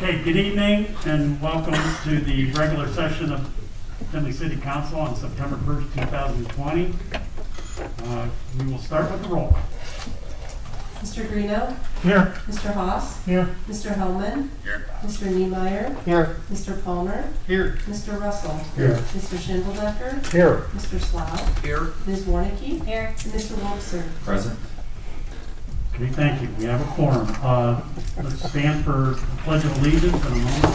Okay, good evening and welcome to the regular session of Findlay City Council on September 1st, 2020. We will start with the roll. Mr. Greeno? Here. Mr. Haas? Here. Mr. Hellman? Here. Mr. Niemeyer? Here. Mr. Palmer? Here. Mr. Russell? Here. Mr. Schindeldecker? Here. Mr. Slough? Here. Ms. Warnicki? Here. And Mr. Wolfson? Present. Okay, thank you. We have a quorum. Let's stand for the Pledge of Allegiance in a moment.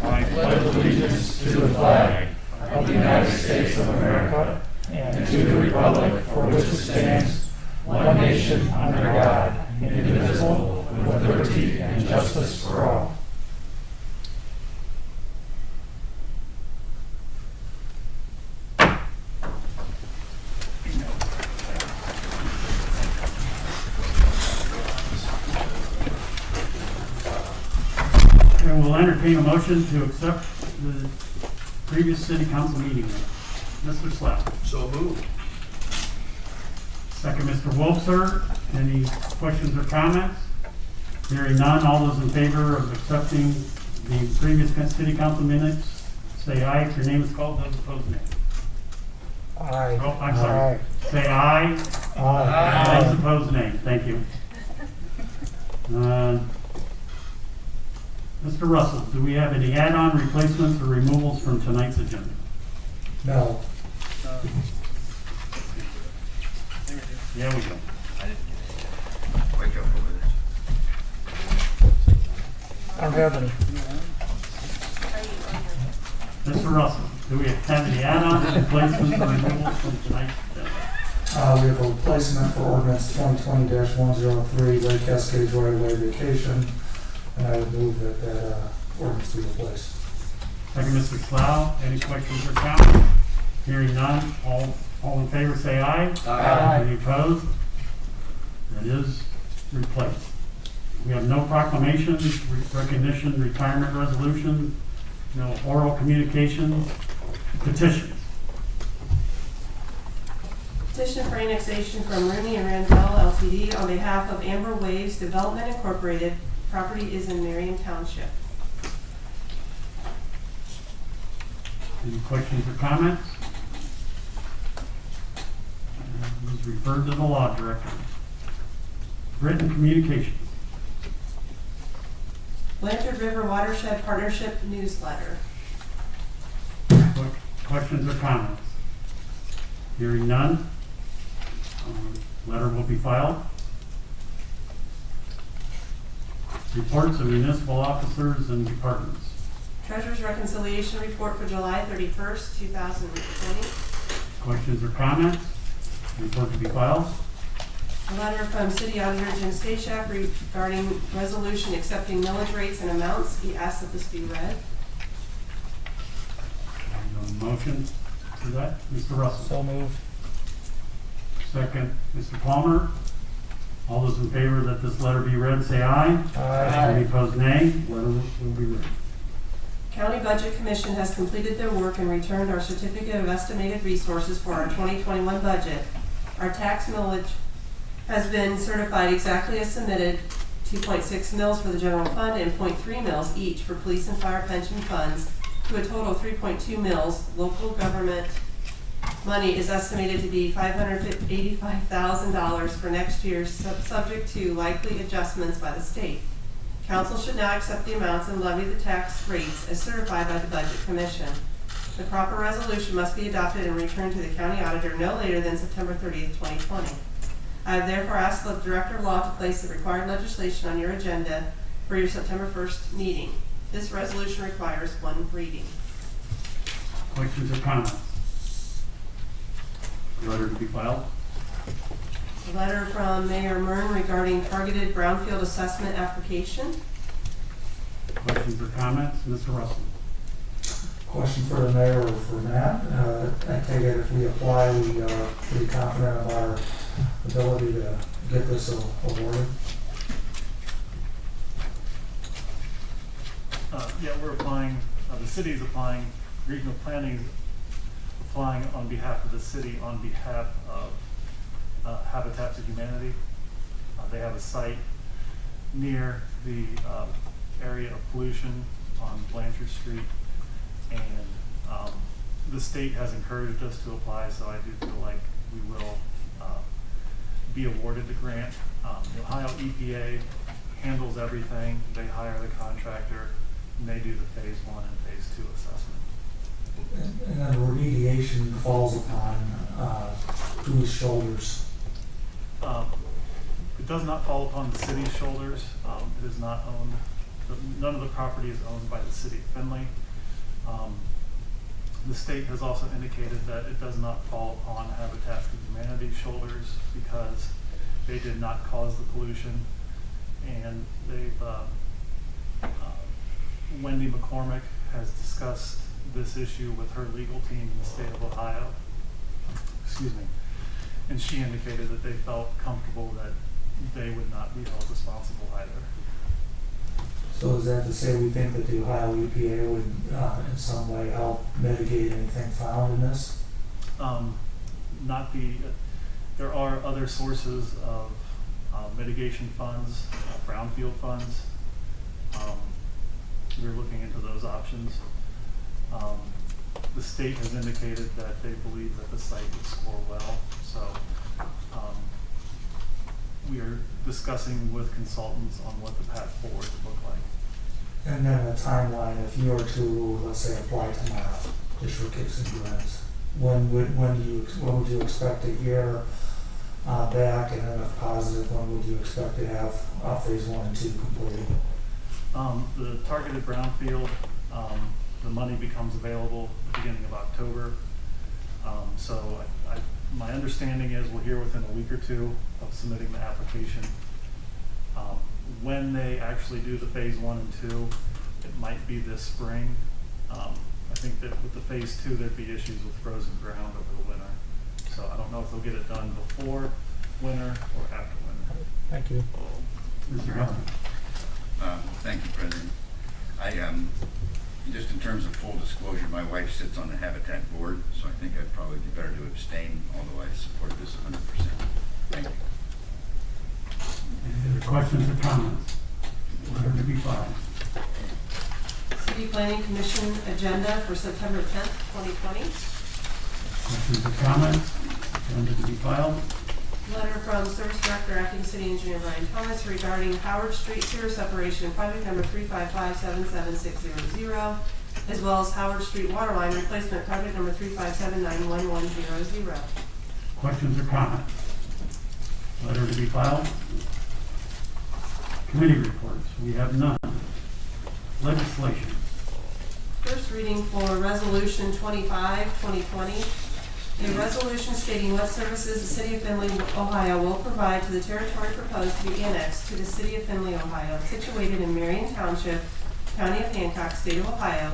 I pledge allegiance to the flag of the United States of America and to the republic for which it stands, one nation under God, indivisible, with liberty and justice for all. And we'll entertain a motion to accept the previous city council meeting. Mr. Slough. So moved. Second, Mr. Wolfser. Any questions or comments? Hearing none, all those in favor of accepting the previous city council minutes, say aye. If your name is called, those opposed, nay. Aye. Oh, I'm sorry. Say aye. Aye. Those opposed, nay. Thank you. Mr. Russell, do we have any add-on replacements or removals from tonight's agenda? No. Yeah, we go. Wake up over there. I don't have any. Mr. Russell, do we have any add-on replacements or removals from tonight's agenda? We have a replacement for ordinance 2020-103, Lake Cascades right-of-way vacation, and I would move that ordinance be replaced. Second, Mr. Slough. Any questions or comments? Hearing none, all in favor say aye. Aye. Any opposed? That is replaced. We have no proclamations, recognition, retirement resolution, no oral communications, petitions. Petition for annexation from Rooney and Randell Ltd. on behalf of Amber Waves Development Incorporated. Property is in Marion Township. Any questions or comments? It was referred to the law director. Written communications. Blanchard River Watershed Partnership newsletter. Questions or comments? Hearing none, letter will be filed. Reports of municipal officers and departments. Treasurer's Reconciliation Report for July 31st, 2020. Questions or comments? Report to be filed. A letter from City Auditor Jim Stachak regarding resolution accepting millage rates and amounts. He asked that this be read. Motion to that, Mr. Russell. So moved. Second, Mr. Palmer. All those in favor that this letter be read, say aye. Any opposed, nay. Letter will be read. County Budget Commission has completed their work and returned our certificate of estimated resources for our 2021 budget. Our tax millage has been certified exactly as submitted, 2.6 mils for the general fund and 0.3 mils each for police and fire pension funds, to a total of 3.2 mils. Local government money is estimated to be $585,000 for next year, subject to likely adjustments by the state. Council should now accept the amounts and levy the tax rates as certified by the Budget Commission. The proper resolution must be adopted and returned to the county auditor no later than September 30th, 2020. I have therefore asked the Director of Law to place the required legislation on your agenda for your September 1st meeting. This resolution requires one reading. Questions or comments? Letter to be filed. A letter from Mayor Mern regarding targeted brownfield assessment application. Questions or comments? Mr. Russell. Question for the mayor or for Matt. I take it if we apply, we are pretty confident of our ability to get this awarded. Yeah, we're applying, the city is applying, regional planning is applying on behalf of the city, on behalf of Habitat for Humanity. They have a site near the area of pollution on Blanchard Street. And the state has encouraged us to apply, so I do feel like we will be awarded the grant. The Ohio EPA handles everything. They hire the contractor, and they do the phase 1 and phase 2 assessment. And then remediation falls upon whose shoulders? It does not fall upon the city's shoulders. It is not owned, none of the property is owned by the city of Findlay. The state has also indicated that it does not fall upon Habitat for Humanity's shoulders because they did not cause the pollution. And they've, Wendy McCormick has discussed this issue with her legal team in the state of Ohio. Excuse me. And she indicated that they felt comfortable that they would not be held responsible either. So is that to say we think that the Ohio EPA would in some way help mitigate anything found in this? There are other sources of mitigation funds, brownfield funds. We're looking into those options. The state has indicated that they believe that the site would score well, so we are discussing with consultants on what the path forward would look like. And then a timeline, if you were to, let's say, apply tomorrow, just for kicks and grins, when would you expect to hear back, and then if positive, when would you expect to have phase 1 and 2 completed? The targeted brownfield, the money becomes available at the beginning of October. So my understanding is we'll hear within a week or two of submitting the application. When they actually do the phase 1 and 2, it might be this spring. I think that with the phase 2, there'd be issues with frozen ground over the winter. So I don't know if they'll get it done before winter or after winter. Thank you. Mr. Huffman? Thank you, President. Just in terms of full disclosure, my wife sits on the Habitat board, so I think I'd probably be better to abstain, although I support this 100%. Thank you. Any other questions or comments? Order to be filed. City Planning Commission agenda for September 10th, 2020. Questions or comments? Agenda to be filed. Letter from Service Director, Acting City Engineer Brian Thomas regarding Howard Street sewer separation, project number 355-77600, as well as Howard Street water line replacement, project number 357-91100. Questions or comments? Letter to be filed. Committee reports. We have none. Legislation. First reading for Resolution 25, 2020. A resolution stating what services the City of Findlay, Ohio will provide to the territory proposed to be annexed to the City of Findlay, Ohio, situated in Marion Township, County of Hancock, State of Ohio,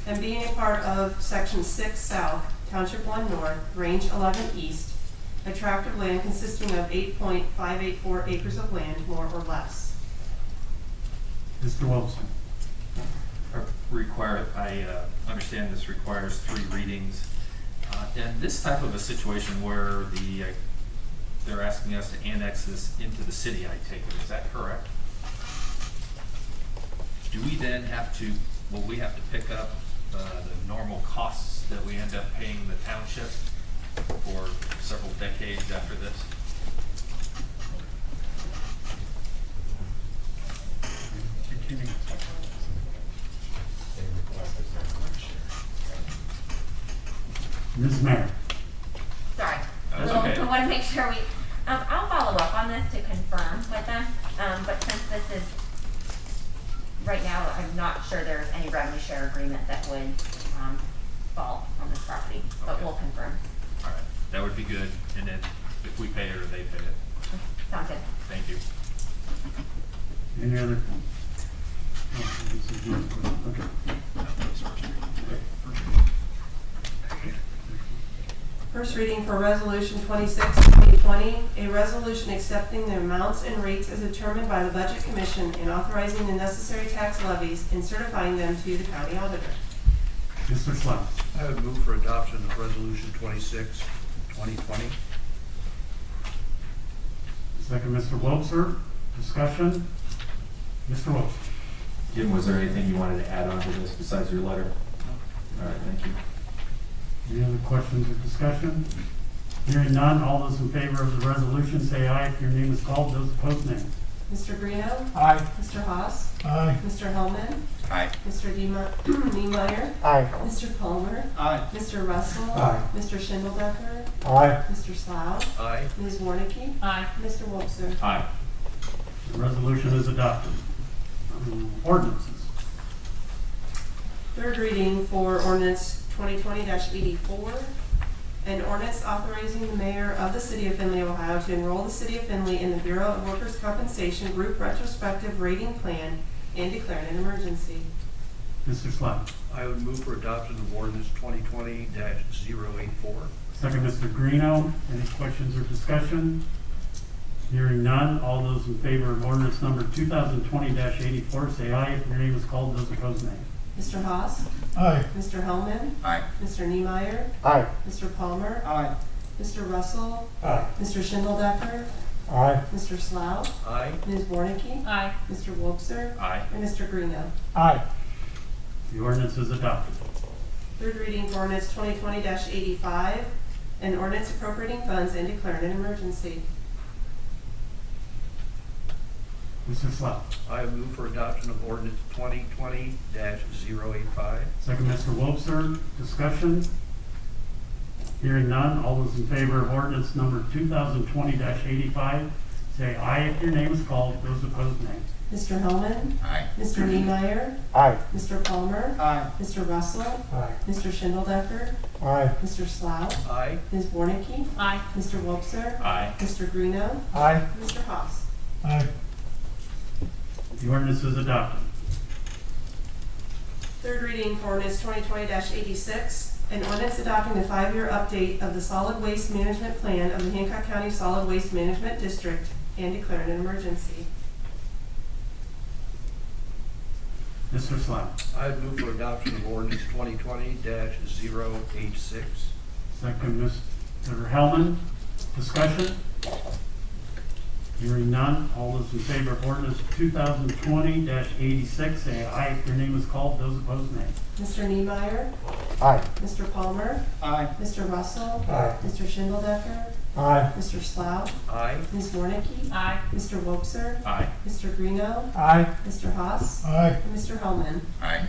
and being a part of Section 6 South, Township 1 North, Range 11 East, a tract of land consisting of 8.584 acres of land, more or less. Mr. Wilson. I understand this requires 3 readings. And this type of a situation where they're asking us to annex this into the city, I take it, is that correct? Do we then will we have to pick up the normal costs that we end up paying the township for several decades after this? Ms. Mayor. Sorry. That's We'll- okay. We want to make sure I'll follow up on this to confirm with them, but since this is, right now, I'm not sure there's any revenue share agreement that would fall on this property, but Okay. we'll confirm. All right, that would be good. And then if we pay it or they pay it. Sounds good. Thank you. Any other? Oh, this is yours. Okay. First reading for Resolution 26, 2020, a resolution accepting the amounts and rates as determined by the Budget Commission and authorizing the necessary tax levies and certifying them to the county auditor. Mr. Slum. I would move for adoption of Resolution 26, 2020. Second, Mr. Wobser. Discussion. Mr. Wilson. Jim, was there anything you wanted to add on to this besides your letter? All right, thank you. Any other questions or discussion? Hearing none, all those in favor of the resolution say aye if your name is called. Those opposed, nay. Mr. Greeno. Aye. Mr. Haas. Aye. Mr. Hellman. Aye. Mr. Niemeyer. Aye. Mr. Palmer. Aye. Mr. Russell. Aye. Mr. Schindeldecker. Aye. Mr. Slough. Aye. Ms. Warnicki. Aye. Mr. Wobser. Aye. The resolution is adopted. Ordinances. Third reading for ordinance 2020-84. An ordinance authorizing the mayor of the city of Findlay, Ohio to enroll the city of Findlay in the Bureau of Workers' Compensation Group Retrospective Rating Plan and declaring an emergency. Mr. Slide. I would move for adoption of ordinance 2020-084. Second, Mr. Greeno. Any questions or discussion? Hearing none, all those in favor of ordinance number 2020-84 say aye if your name is called. Those opposed, nay. Mr. Haas. Aye. Mr. Hellman. Aye. Mr. Niemeyer. Aye. Mr. Palmer. Aye. Mr. Russell. Aye. Mr. Schindeldecker. Aye. Mr. Slough. Aye. Ms. Warnicki. Aye. Mr. Wobser. Aye. And Mr. Greeno. Aye. The ordinance is adopted. Third reading for ordinance 2020-85, an ordinance appropriating funds and declaring an emergency. Mr. Slide. I would move for adoption of ordinance 2020-085. Second, Mr. Wobser. Discussion. Hearing none, all those in favor of ordinance number 2020-85 say aye if your name is called. Those opposed, nay. Mr. Hellman. Aye. Mr. Niemeyer. Aye. Mr. Palmer. Aye. Mr. Russell. Aye. Mr. Schindeldecker. Aye. Mr. Slough. Aye. Ms. Warnicki. Aye. Mr. Wobser. Aye. Mr. Greeno. Aye. Mr. Haas. Aye. The ordinance is adopted. Third reading for ordinance 2020-86, an ordinance adopting the 5-year update of the solid waste management plan of the Hancock County Solid Waste Management District and declaring an emergency. Mr. Slide. I would move for adoption of ordinance 2020-086. Second, Mr. Hellman. Discussion. Hearing none, all those in favor of ordinance 2020-86 say aye if your name is called. Those opposed, nay. Mr. Niemeyer. Aye. Mr. Palmer. Aye. Mr. Russell. Aye. Mr. Schindeldecker. Aye. Mr. Slough. Aye. Ms. Warnicki. Aye. Mr. Wobser. Aye. Mr. Greeno. Aye. Mr. Haas. Aye. And Mr. Hellman. Aye.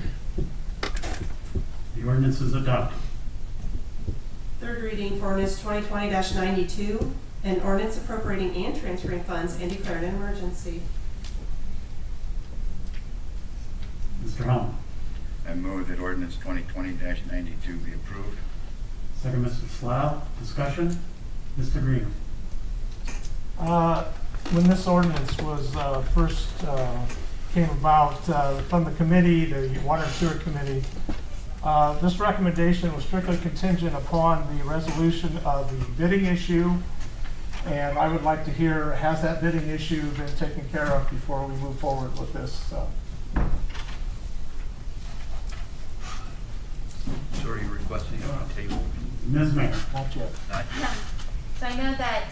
The ordinance is adopted. Third reading for ordinance 2020-92, an ordinance appropriating and transferring funds and declaring an emergency. Mr. Hellman. I move that ordinance 2020-92 be approved. Second, Mr. Slough. Discussion. Mr. Green. When this ordinance was first came about from the committee, the Water and Sewer Committee, this recommendation was strictly contingent upon the resolution of the bidding issue. And I would like to hear, has that bidding issue been taken care of before we move forward with this? So are you requesting it on the table? Ms. Mayor. Not yet. Aye. So I know that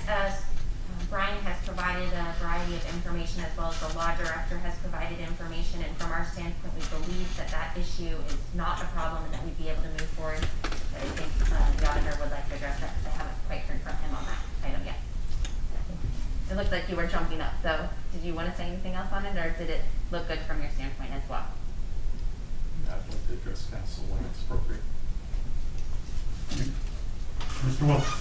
Brian has provided a variety of information as well as the law director has provided information, and from our standpoint, we believe that that issue is not a problem and that we'd be able to move forward. But I think the auditor would like to address that because I haven't quite heard from him on that item yet. It looked like you were jumping up, so did you want to say anything else on it, or did it look good from your standpoint as well? I'd like to address council when it's appropriate. Mr. Wilson.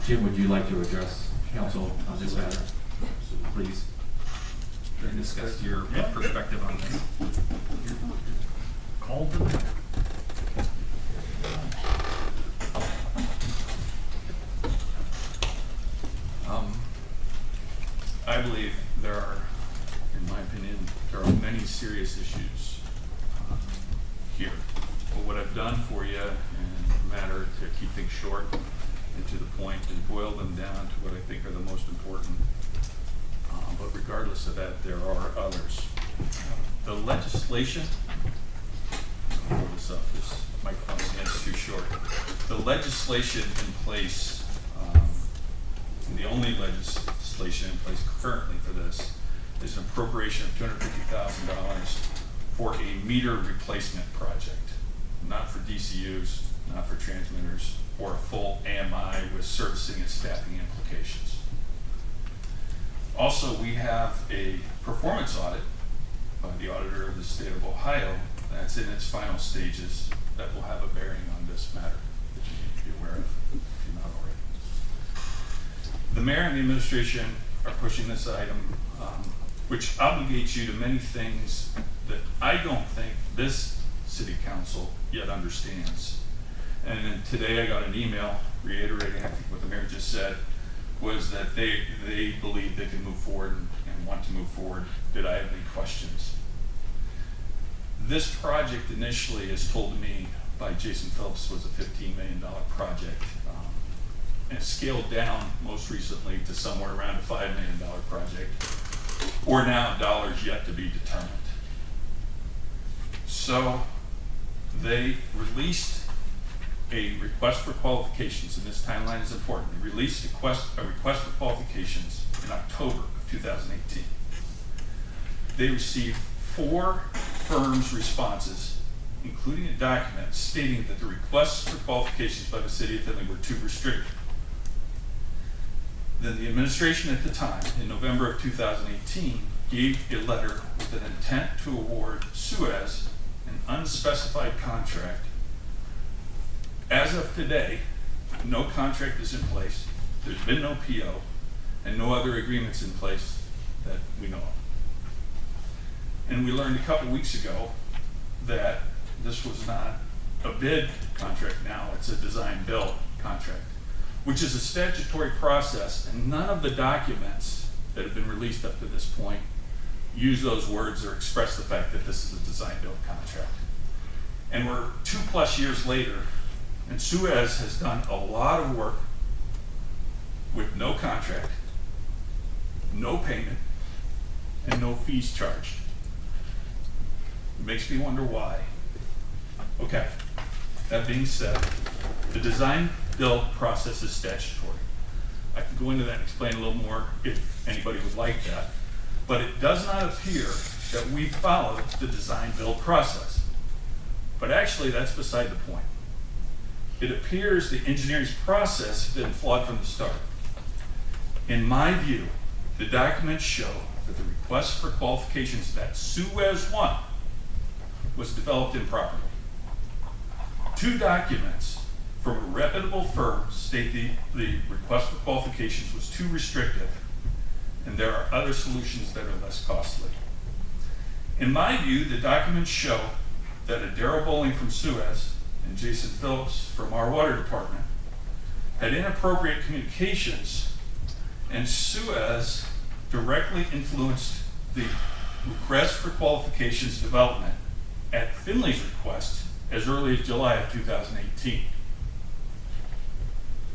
Jim, would you like to address council on this matter? Please. And discuss your perspective on this. Called to the I believe there are, in my opinion, there are many serious issues here. But what I've done for you in a matter to keep things short and to the point and boil them down to what I think are the most important. But regardless of that, there are others. The legislation, I'll hold this up, this microphone is too short. The legislation in place, the only legislation in place currently for this is an appropriation of $250,000 for a meter replacement project, not for DCUs, not for transmitters, or a full AMI with servicing and staffing implications. Also, we have a performance audit by the auditor of the state of Ohio that's in its final stages that will have a bearing on this matter that you need to be aware of if you're not already. The mayor and the administration are pushing this item, which obligates you to many things that I don't think this city council yet understands. And then today I got an email reiterating, I think what the mayor just said, was that they believe they can move forward and want to move forward. Did I have any questions? This project initially, as told to me by Jason Phillips, was a $15 million project. And scaled down most recently to somewhere around a $5 million project, or now dollars yet to be determined. So they released a request for qualifications, and this timeline is important. They released a request for qualifications in October of 2018. They received 4 firms' responses, including a document stating that the requests for qualifications by the city of Findlay were too restrictive. Then the administration at the time, in November of 2018, gave a letter with an intent to award Suez an unspecified contract. As of today, no contract is in place, there's been no PO, and no other agreements in place that we know of. And we learned a couple weeks ago that this was not a bid contract now, it's a design-build contract, which is a statutory process, and none of the documents that have been released up to this point use those words or express the fact that this is a design-build contract. And we're 2+ years later, and Suez has done a lot of work with no contract, no payment, and no fees charged. It makes me wonder why. Okay, that being said, the design-build process is statutory. I can go into that and explain a little more if anybody would like that. But it does not appear that we followed the design-build process. But actually, that's beside the point. It appears the engineering's process has been flawed from the start. In my view, the documents show that the request for qualifications that Suez won was developed improperly. 2 documents from a reputable firm state the request for qualifications was too restrictive, and there are other solutions that are less costly. In my view, the documents show that Adara Bowling from Suez and Jason Phillips from our water department had inappropriate communications, and Suez directly influenced the request for qualifications development at Findlay's request as early as July of 2018.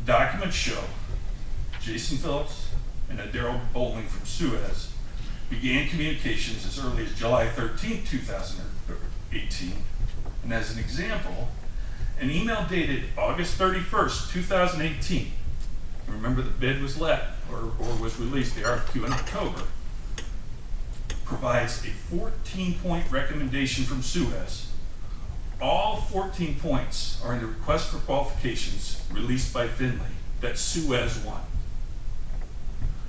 Documents show Jason Phillips and Adara Bowling from Suez began communications as early as July 13, 2018. And as an example, an email dated August 31st, 2018, remember the bid was let or was released, the RFQ in October, provides a 14-point recommendation from Suez. All 14 points are in the request for qualifications released by Findlay that Suez won.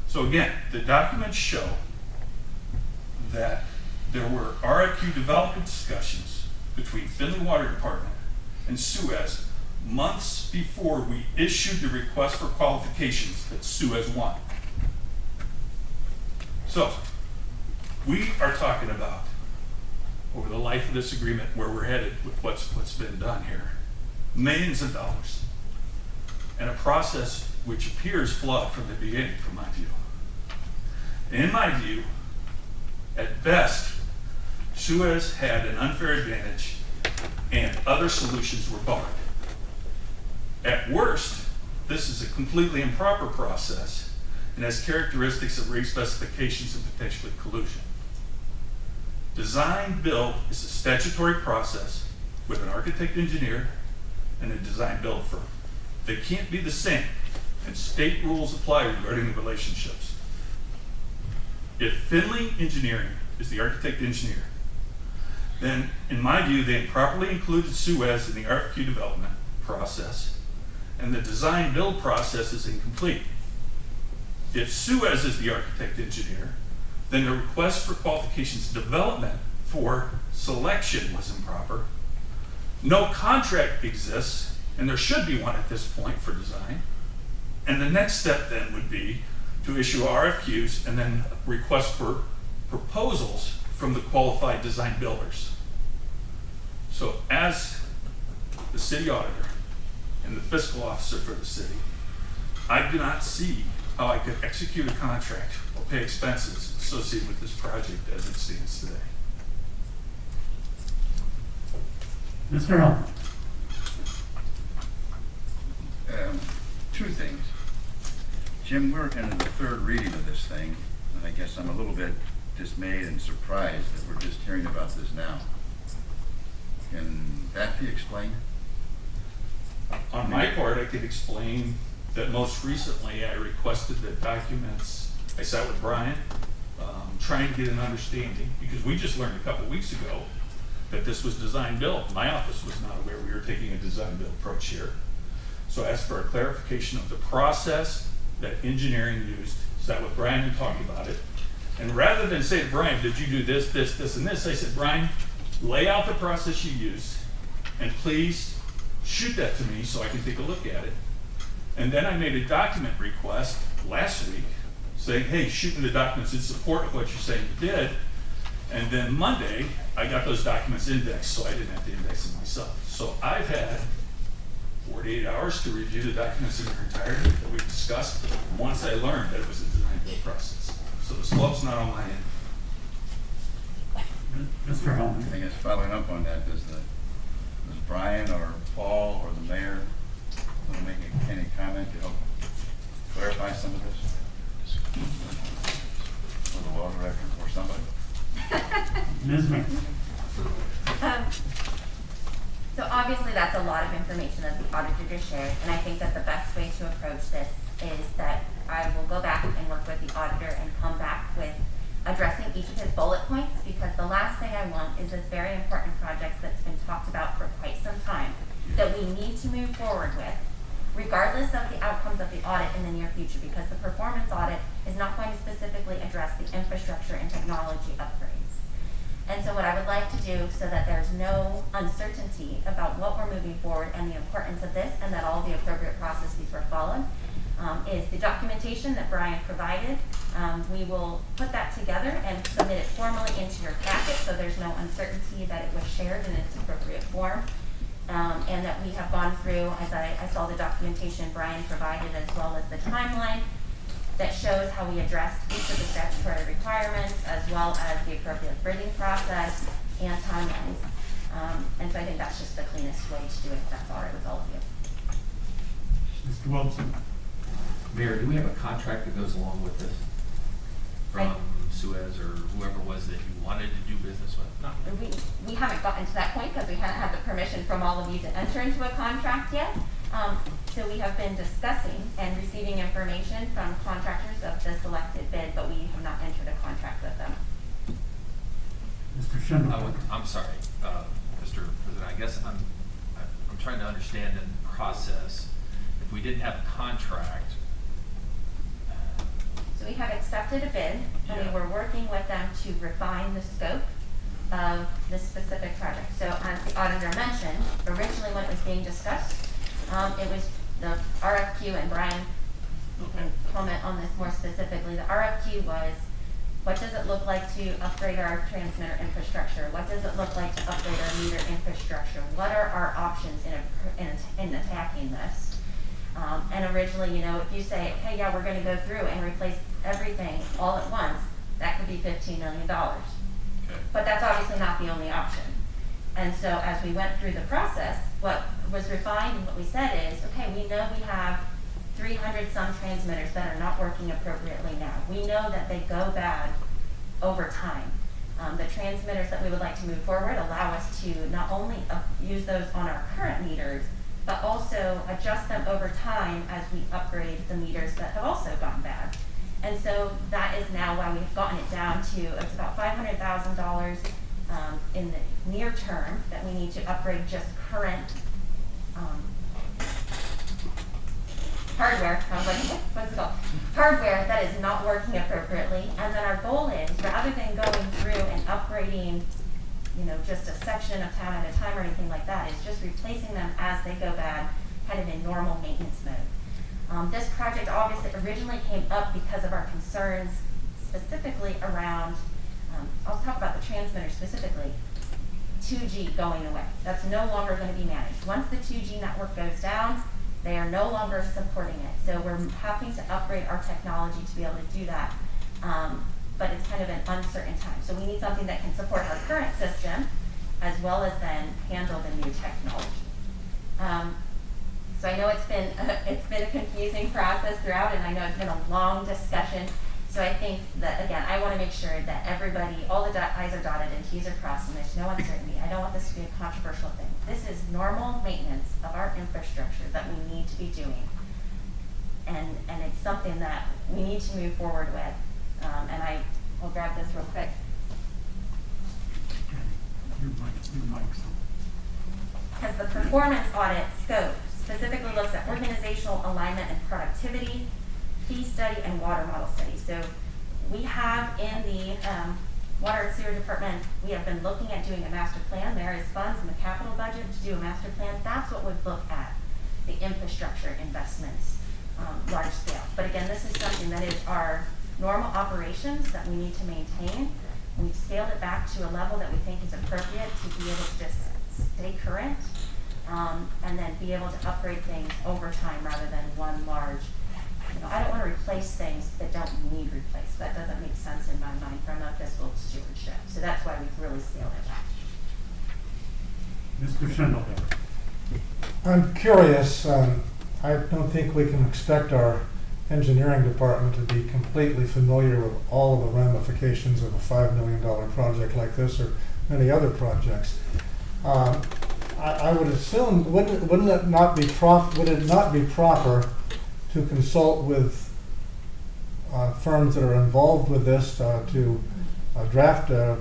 So again, the documents show that there were RFQ development discussions between Findlay Water Department and Suez months before we issued the request for qualifications that Suez won. So, we are talking about, over the life of this agreement, where we're headed with what's been done here, millions of dollars, and a process which appears flawed from the beginning, from my view. In my view, at best, Suez had an unfair advantage and other solutions were barred. At worst, this is a completely improper process and has characteristics of re-specifications and potentially collusion. Design-build is a statutory process with an architect engineer and a design-build firm. They can't be the same, and state rules apply regarding the relationships. If Findlay Engineering is the architect engineer, then in my view, they improperly included Suez in the RFQ development process, and the design build process is incomplete. If Suez is the architect engineer, then the request for qualifications development for selection was improper. No contract exists, and there should be one at this point for design. And the next step then would be to issue RFQs and then request for proposals from the qualified design builders. So as the city auditor and the fiscal officer for the city, I do not see how I could execute a contract or pay expenses associated with this project as it stands today. Mr. Hellman. Two things. Jim, we're in the third reading of this thing, and I guess I'm a little bit dismayed and surprised that we're just hearing about this now. Can that be explained? On my part, I could explain that most recently I requested the documents. I sat with Brian, trying to get an understanding, because we just learned a couple weeks ago that this was design build. My office was not aware we were taking a design build approach here. So I asked for a clarification of the process that engineering used. Sat with Brian and talked about it. And rather than say to Brian, did you do this, this, this, and this, I said, Brian, lay out the process you used, and please shoot that to me so I can take a look at it. And then I made a document request last week saying, hey, shoot me the documents in support of what you're saying you did. And then Monday, I got those documents indexed, so I didn't have to index them myself. So I've had 48 hours to review the documents in their entirety that we discussed once I learned that it was a design build process. So the slope's not on my end. Mr. Hellman. I guess following up on that, does Brian or Paul or the mayor want to make any comment to help clarify some of this? Or the law director or somebody? Ms. Mc. So obviously that's a lot of information that the auditor just shared, and I think that the best way to approach this is that I will go back and work with the auditor and come back with addressing each of his bullet points, because the last thing I want is this very important project that's been talked about for quite some time that we need to move forward with, regardless of the outcomes of the audit in the near future, because the performance audit is not going to specifically address the infrastructure and technology upgrades. And so what I would like to do, so that there's no uncertainty about what we're moving forward and the importance of this, and that all the appropriate processes were followed, is the documentation that Brian provided. We will put that together and submit it formally into your packet, so there's no uncertainty that it was shared in its appropriate form. And that we have gone through, as I saw the documentation Brian provided, as well as the timeline that shows how we addressed each of the statutory requirements, as well as the appropriate bidding process and timelines. And so I think that's just the cleanest way to do it, if that's all right with all of you. Mr. Wilson. Mayor, do we have a contract that goes along with this? From Suez or whoever it was that you wanted to do business with? No. We haven't gotten to that point because we haven't had the permission from all of you to enter into a contract yet. So we have been discussing and receiving information from contractors of the selected bid, but we have not entered a contract with them. Mr. Schindler. I'm sorry, Mr. President, I guess I'm trying to understand the process. If we didn't have a contract. So we have accepted a bid, and we were working with them to refine the scope of this specific project. So as the auditor mentioned, originally when it was being discussed, it was the RFQ, and Brian, you can comment on this more specifically. The RFQ was, what does it look like to upgrade our transmitter infrastructure? What does it look like to upgrade our meter infrastructure? What are our options in attacking this? And originally, if you say, hey, yeah, we're going to go through and replace everything all at once, that could be $15 million. Okay. But that's obviously not the only option. And so as we went through the process, what was refined and what we said is, okay, we know we have 300 some transmitters that are not working appropriately now. We know that they go bad over time. The transmitters that we would like to move forward allow us to not only use those on our current meters, but also adjust them over time as we upgrade the meters that have also gone bad. And so that is now why we've gotten it down to, it's about $500,000 in the near term that we need to upgrade just current hardware. I was like, what's it called? Hardware that is not working appropriately. And then our goal is, rather than going through and upgrading, just a section of town at a time or anything like that, is just replacing them as they go bad, kind of in normal maintenance mode. This project obviously originally came up because of our concerns specifically around, I'll talk about the transmitter specifically, 2G going away. That's no longer going to be managed. Once the 2G network goes down, they are no longer supporting it. So we're having to upgrade our technology to be able to do that. But it's kind of an uncertain time. So we need something that can support our current system as well as then handle the new technology. So I know it's been a confusing process throughout, and I know it's been a long discussion. So I think that, again, I want to make sure that everybody, all the I's are dotted and T's are crossed, and there's no uncertainty. I don't want this to be a controversial thing. This is normal maintenance of our infrastructure that we need to be doing. And it's something that we need to move forward with. And I'll grab this real quick. Your mic's on. Because the performance audit scope specifically looks at organizational alignment and productivity, fee study, and water model study. So we have in the water and sewer department, we have been looking at doing a master plan. There is funds in the capital budget to do a master plan. That's what would look at the infrastructure investments, large scale. But again, this is something that is our normal operations that we need to maintain. We've scaled it back to a level that we think is appropriate to be able to just stay current, and then be able to upgrade things over time rather than one large. I don't want to replace things that don't need replaced. That doesn't make sense in my mind from a fiscal stewardship. So that's why we've really scaled it back. Mr. Schindelberg. I'm curious, I don't think we can expect our engineering department to be completely familiar with all of the ramifications of a $5 million project like this or many other projects. I would assume, would it not be proper to consult with firms that are involved with this to draft a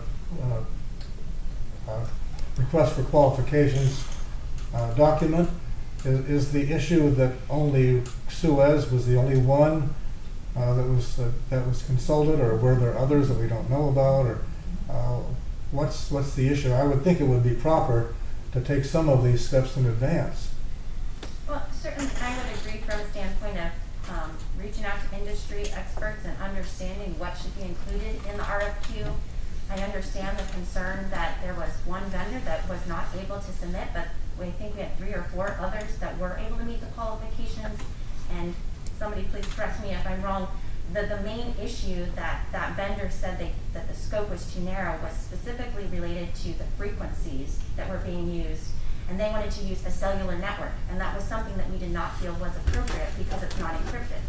request for qualifications document? Is the issue that only Suez was the only one that was consulted, or were there others that we don't know about, or what's the issue? I would think it would be proper to take some of these steps in advance. Well, certainly I would agree from a standpoint of reaching out to industry experts and understanding what should be included in the RFQ. I understand the concern that there was one vendor that was not able to submit, but I think we had 3 or 4 others that were able to meet the qualifications. And somebody please correct me if I'm wrong. The main issue that that vendor said that the scope was too narrow was specifically related to the frequencies that were being used. And they wanted to use a cellular network. And that was something that we did not feel was appropriate because it's not encrypted.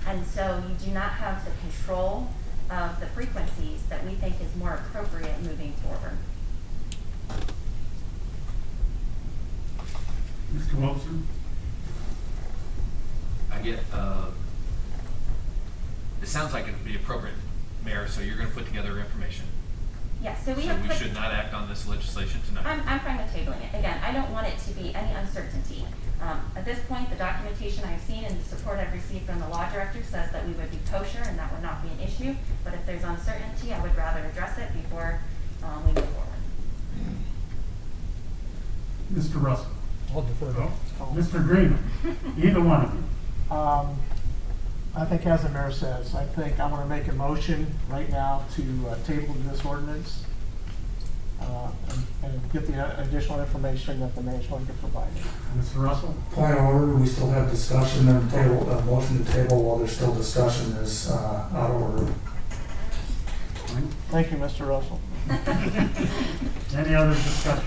And so you do not have the control of the frequencies that we think is more appropriate moving forward. Mr. Wilson? I get, it sounds like it would be appropriate, Mayor, so you're going to put together information. Yes, so we So have we put, should not act on this legislation tonight. I'm fine with tabling it. Again, I don't want it to be any uncertainty. At this point, the documentation I've seen and the support I've received from the law director says that we would be kosher and that would not be an issue. But if there's uncertainty, I would rather address it before we move forward. Mr. Russell? I'll defer to Mr. Green? Either one of you. I think as the mayor says, I think I want to make a motion right now to table this ordinance and get the additional information that the mayor is going to provide. Mr. Russell? Point of order, we still have discussion and table, a motion to table while there's still discussion is out of order. Thank you, Mr. Russell. Any other discussion?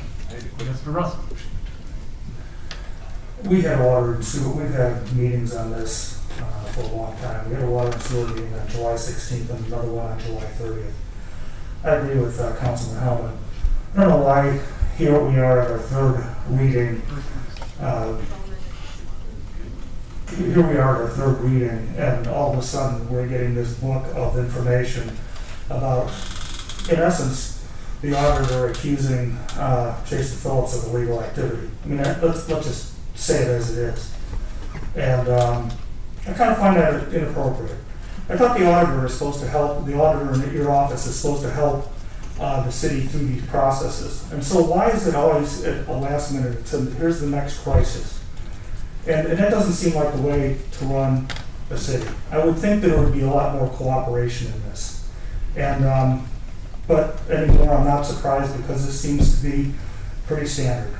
Mr. Russell? We had water and sewer, we've had meetings on this for a long time. We had a water and sewer meeting on July 16th and another one on July 30th. I agree with Councilman Hellman. I don't know why here we are at our third reading. here we are at our third reading, and all of a sudden, we're getting this book of information about, in essence, the auditor accusing Jason Phillips of illegal activity. I mean, let's just say it as it is. And I kind of find that inappropriate. I thought the auditor is supposed to help, the auditor in your office is supposed to help the city through these processes. And so why is it always at a last minute, it's here's the next crisis? And that doesn't seem like the way to run a city. I would think there would be a lot more cooperation in this. And, but anymore, I'm not surprised because this seems to be pretty standard.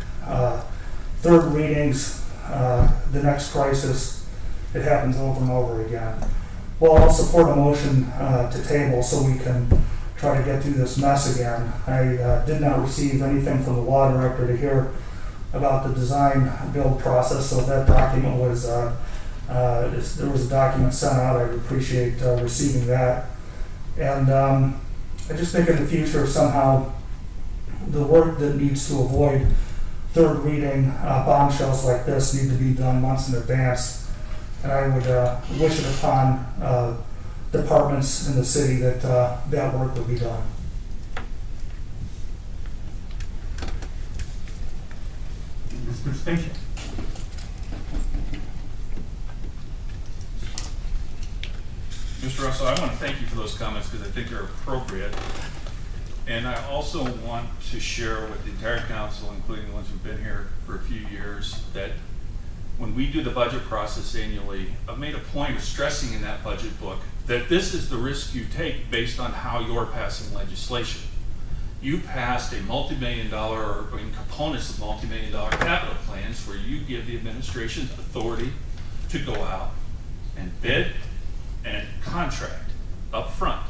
Third readings, the next crisis, it happens over and over again. Well, I'll support a motion to table so we can try to get through this mess again. I did not receive anything from the law director to hear about the design build process, so if that document was, if there was a document sent out, I'd appreciate receiving that. And I just think in the future somehow the work that needs to avoid third reading bombshells like this need to be done months in advance. And I would wish it upon departments in the city that that work would be done. Mr. Station. Mr. Russell, I want to thank you for those comments because I think they're appropriate. And I also want to share with the entire council, including the ones who've been here for a few years, that when we do the budget process annually, I've made a point of stressing in that budget book that this is the risk you take based on how you're passing legislation. You passed a multi-million-dollar, or in components of multi-million-dollar capital plans where you give the administration authority to go out and bid and contract up front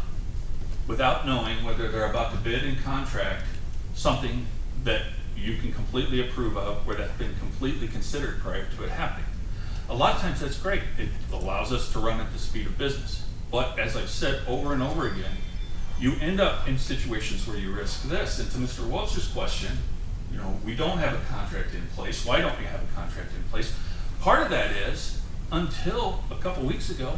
without knowing whether they're about to bid and contract something that you can completely approve of or that's been completely considered prior to it happening. A lot of times that's great. It allows us to run at the speed of business. But as I've said over and over again, you end up in situations where you risk this. And to Mr. Welch's question, you know, we don't have a contract in place. Why don't we have a contract in place? Part of that is, until a couple weeks ago,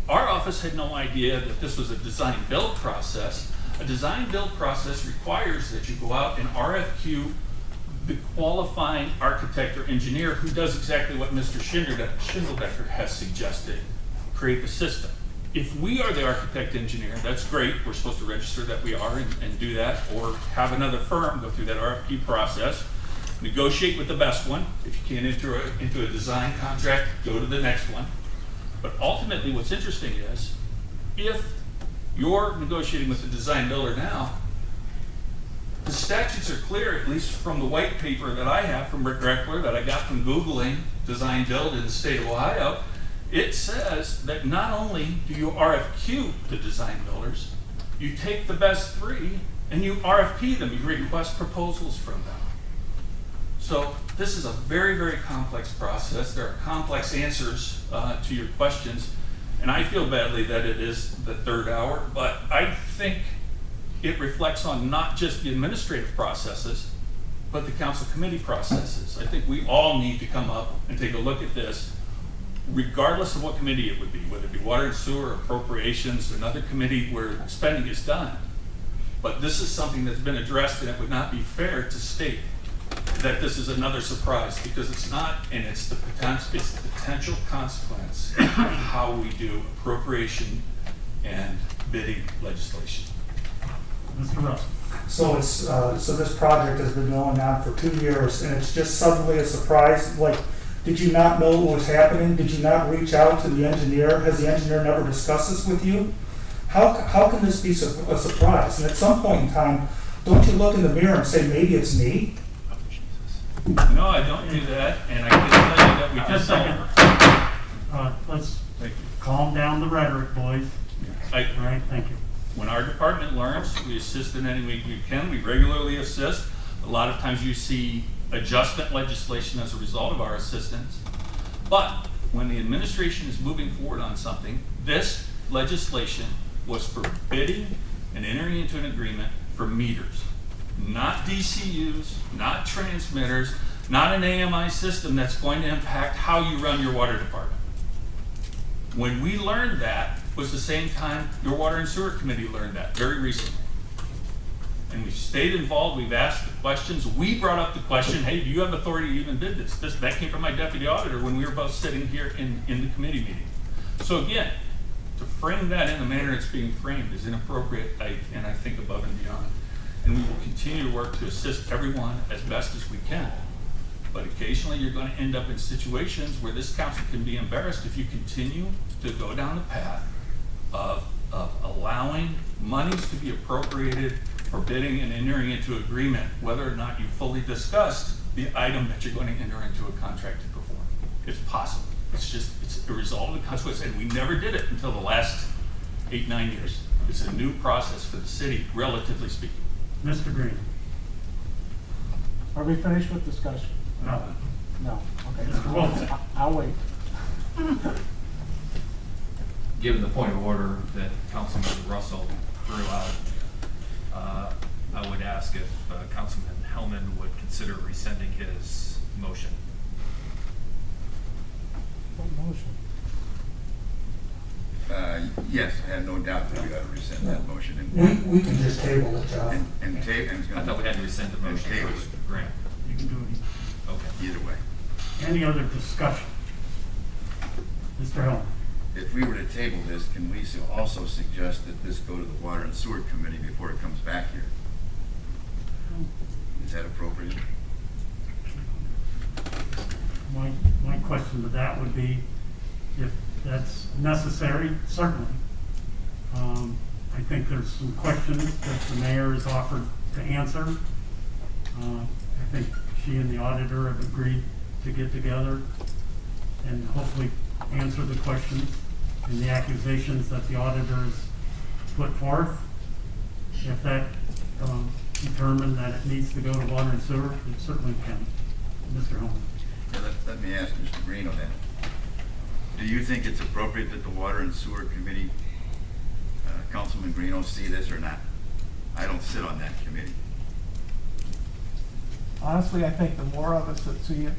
our office had no idea that this was a design build process. A design build process requires that you go out and RFQ the qualifying architect or engineer who does exactly what Mr. Schindeldecker has suggested, create the system. If we are the architect engineer, that's great. We're supposed to register that we are and do that, or have another firm go through that RFP process, negotiate with the best one. If you can't enter into a design contract, go to the next one. But ultimately what's interesting is, if you're negotiating with the design builder now, the statutes are clear, at least from the white paper that I have from Rick Reckler that I got from Googling design build in the state of Ohio. It says that not only do you RFQ the design builders, you take the best three and you RFP them, you request proposals from them. So this is a very, very complex process. There are complex answers to your questions, and I feel badly that it is the third hour, but I think it reflects on not just the administrative processes, but the council committee processes. I think we all need to come up and take a look at this, regardless of what committee it would be, whether it be water and sewer, appropriations, another committee where spending is done. But this is something that's been addressed, and it would not be fair to state that this is another surprise, because it's not, and it's the potential consequence of how we do appropriation and bidding legislation. Mr. Russell. So it's so this project has been going on for 2 years, and it's just suddenly a surprise. Like, did you not know what was happening? Did you not reach out to the engineer? Has the engineer never discussed this with you? How can this be a surprise? And at some point in time, don't you look in the mirror and say, maybe it's me? No, I don't do that, and I can tell you that we Just just a second. Let's calm down the rhetoric, boys. All right, thank you. When our department learns, we assist in any way we can. We regularly assist. A lot of times you see adjustment legislation as a result of our assistance. But when the administration is moving forward on something, this legislation was for bidding and entering into an agreement for meters. Not DCUs, not transmitters, not an AMI system that's going to impact how you run your water department. When we learned that was the same time your Water and Sewer Committee learned that very recently. And we've stayed involved, we've asked the questions. We brought up the question, hey, do you have authority to even bid this? That came from my deputy auditor when we were both sitting here in the committee meeting. So again, to frame that in the manner it's being framed is inappropriate, and I think above and beyond. And we will continue to work to assist everyone as best as we can. But occasionally you're going to end up in situations where this council can be embarrassed if you continue to go down the path of allowing monies to be appropriated for bidding and entering into agreement, whether or not you fully discussed the item that you're going to enter into a contract to perform. It's possible. It's a result of the consequence, and we never did it until the last 8-9 years. It's a new process for the city, relatively speaking. Mr. Green? Are we finished with discussion? No. No, okay. Mr. Wilson? I'll wait. Given the point of order that Councilman Russell threw out, I would ask if Councilman Hellman would consider rescinding his motion. What motion? Yes, I have no doubt that we ought to rescind that motion and We can just table it, John. tape, and it's I gonna. thought we had to rescind the motion table first. it. Grant. You can do it. Okay. Either way. Any other discussion? Mr. Hellman? If we were to table this, can we also suggest that this go to the Water and Sewer Committee before it comes back here? Is that appropriate? My question to that would be, if that's necessary, certainly. I think there's some questions that the mayor has offered to answer. I think she and the auditor have agreed to get together and hopefully answer the questions and the accusations that the auditors put forth. If that determined that it needs to go to Water and Sewer, it certainly can. Mr. Holmes? Yeah, let me ask Mr. Green on that. Do you think it's appropriate that the Water and Sewer Committee, Councilman Greeno, see this or not? I don't sit on that committee. Honestly, I think the more of us that see it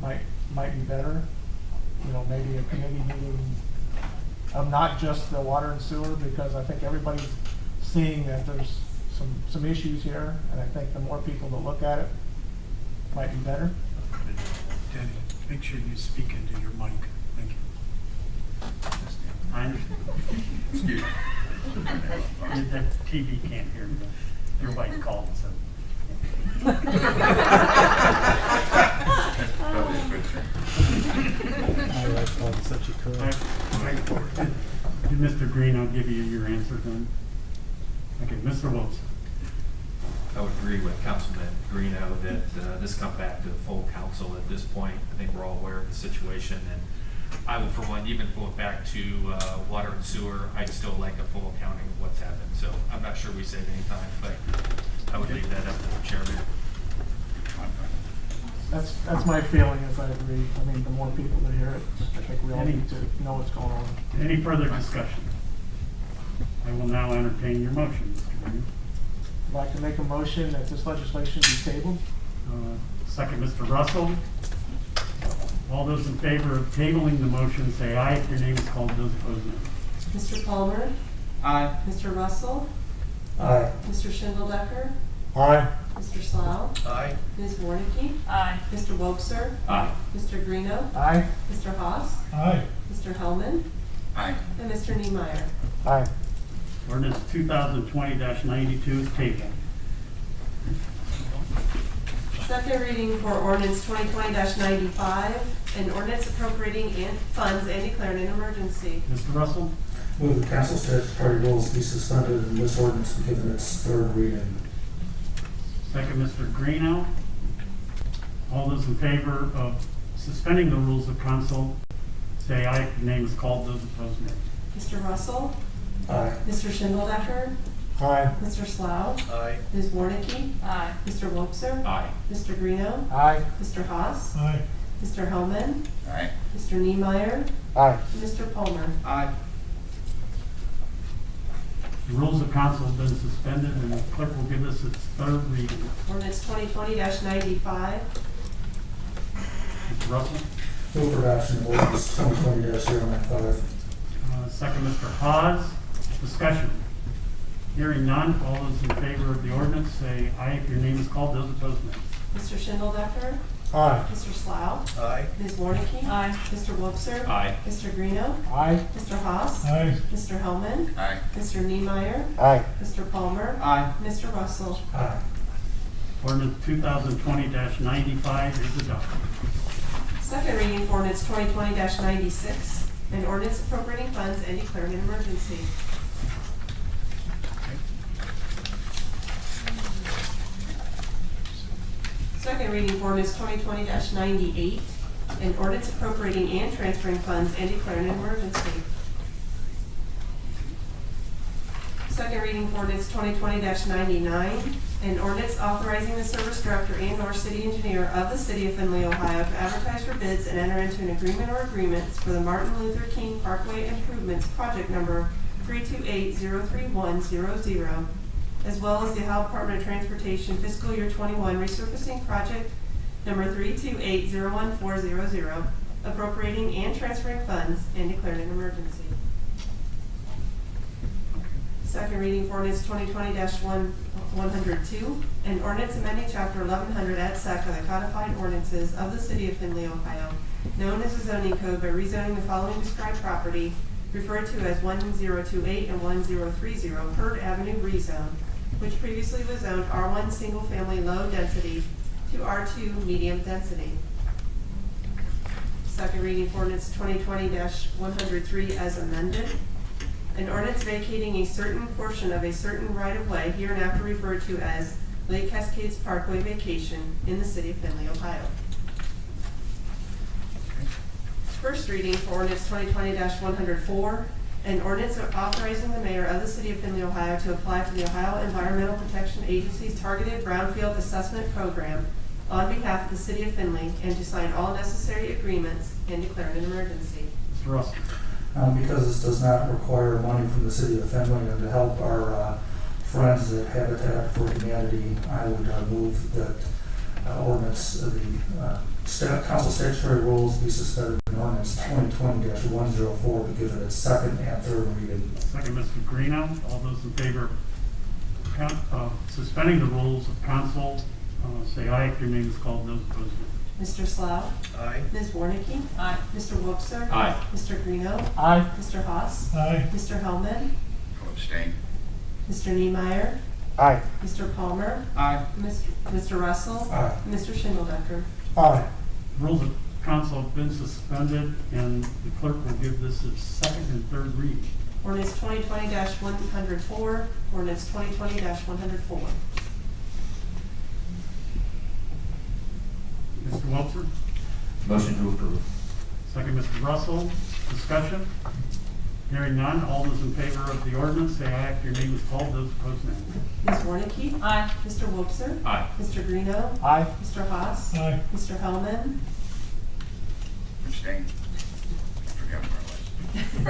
might be better. You know, maybe a committee meeting of not just the water and sewer, because I think everybody's seeing that there's some issues here, and I think the more people that look at it might be better. Danny, make sure you speak into your mic. Thank you. I understand. Excuse me. The TV can't hear me. Your wife called and said. Probably a good thing. My wife called and said she could. Mr. Green, I'll give you your answer then. Okay, Mr. Wilson. I would agree with Councilman Greeno that this come back to the full council at this point. I think we're all aware of the situation, and I would, for one, even go back to water and sewer, I'd still like a full accounting of what's happened. So I'm not sure we save any time, but I would leave that up to the chairman. That's my feeling, as I agree. I mean, the more people that hear it, I think we all need to know what's going on. Any further discussion? I will now entertain your motion, Mr. Green. I'd like to make a motion that this legislation be tabled. Second, Mr. Russell. All those in favor of tabling the motion, say aye. If your name is called, those opposed, no. Mr. Palmer? Aye. Mr. Russell? Aye. Mr. Schindeldecker? Aye. Mr. Slough? Aye. Ms. Warnicki? Aye. Mr. Wobser? Aye. Mr. Greeno? Aye. Mr. Haas? Aye. Mr. Hellman? Aye. And Mr. Niemeyer. Aye. Ordinance 2020-92 is tabled. Second reading for ordinance 2020-95, an ordinance appropriating funds and declaring an emergency. Mr. Russell? Move the council statutory rules be suspended and this ordinance be given its third reading. Second, Mr. Greeno. All those in favor of suspending the rules of council, say aye. If your name is called, those opposed, no. Mr. Russell? Aye. Mr. Schindeldecker? Aye. Mr. Slough? Aye. Ms. Warnicki? Aye. Mr. Wobser? Aye. Mr. Greeno? Aye. Mr. Haas? Aye. Mr. Hellman? Aye. Mr. Niemeyer? Aye. And Mr. Palmer? Aye. The rules of council have been suspended, and the clerk will give us its third reading. Ordinance 2020-95. Mr. Russell? Move for adoption of ordinance 2020-095. Second, Mr. Hawes. Discussion. Hearing none, all those in favor of the ordinance say aye if your name is called. Those opposed, nay. Mr. Schindeldecker. Aye. Mr. Slough. Aye. Ms. Warnicki. Aye. Mr. Wobser. Aye. Mr. Greeno. Aye. Mr. Haas. Aye. Mr. Hellman. Aye. Mr. Niemeyer. Aye. Mr. Palmer. Aye. Mr. Russell. Aye. Ordinance 2020-95 is adopted. Second reading for ordinance 2020-96, an ordinance appropriating funds and declaring an emergency. Second reading for ordinance 2020-98, an ordinance appropriating and transferring funds and declaring an emergency. Second reading for ordinance 2020-99, an ordinance authorizing the service director and/or city engineer of the city of Findlay, Ohio to advertise for bids and enter into an agreement or agreements for the Martin Luther King Parkway Improvements Project Number 328-03100, as well as the Ohio Department of Transportation Fiscal Year 21 Resurfacing Project Number 328-01400, appropriating and transferring funds and declaring an emergency. Second reading for ordinance 2020-102, an ordinance amending chapter 1100 at SEC of the codified ordinances of the city of Findlay, Ohio, known as the zoning code, by rezoning the following described property, referred to as 1028 and 1030 Hurd Avenue rezone, which previously was zoned R1 single family low density to R2 medium density. Second reading for ordinance 2020-103 as amended. An ordinance vacating a certain portion of a certain right-of-way, hereinafter referred to as Lake Cascades Parkway Vacation, in the city of Findlay, Ohio. First reading for ordinance 2020-104, an ordinance authorizing the mayor of the city of Findlay, Ohio to apply for the Ohio Environmental Protection Agency's Targeted Brownfield Assessment Program on behalf of the city of Findlay, and to sign all necessary agreements and declare an emergency. Mr. Russell? Because this does not require money from the city of Findlay, and to help our friends at Habitat for Humanity, I would move that ordinance, the council statutory rules be suspended in ordinance 2020-104 be given its second and third reading. Second, Mr. Greeno. All those in favor of suspending the rules of council, say aye if your name is called. Those opposed, nay. Mr. Slough. Aye. Ms. Warnicki. Aye. Mr. Wobser. Aye. Mr. Greeno. Aye. Mr. Haas. Aye. Mr. Hellman. Abstain. Mr. Niemeyer. Aye. Mr. Palmer. Aye. Mr. Russell. Aye. Mr. Schindeldecker. Aye. Rules of council have been suspended, and the clerk will give this its second and third reading. Ordinance 2020-104, ordinance 2020-104. Mr. Welcher? Motion to approve. Second, Mr. Russell. Discussion? Hearing none, all those in favor of the ordinance, say aye if your name is called. Those opposed, nay. Ms. Warnicki. Aye. Mr. Wobser. Aye. Mr. Greeno. Aye. Mr. Haas. Aye. Mr. Hellman. Abstain. Forgot where I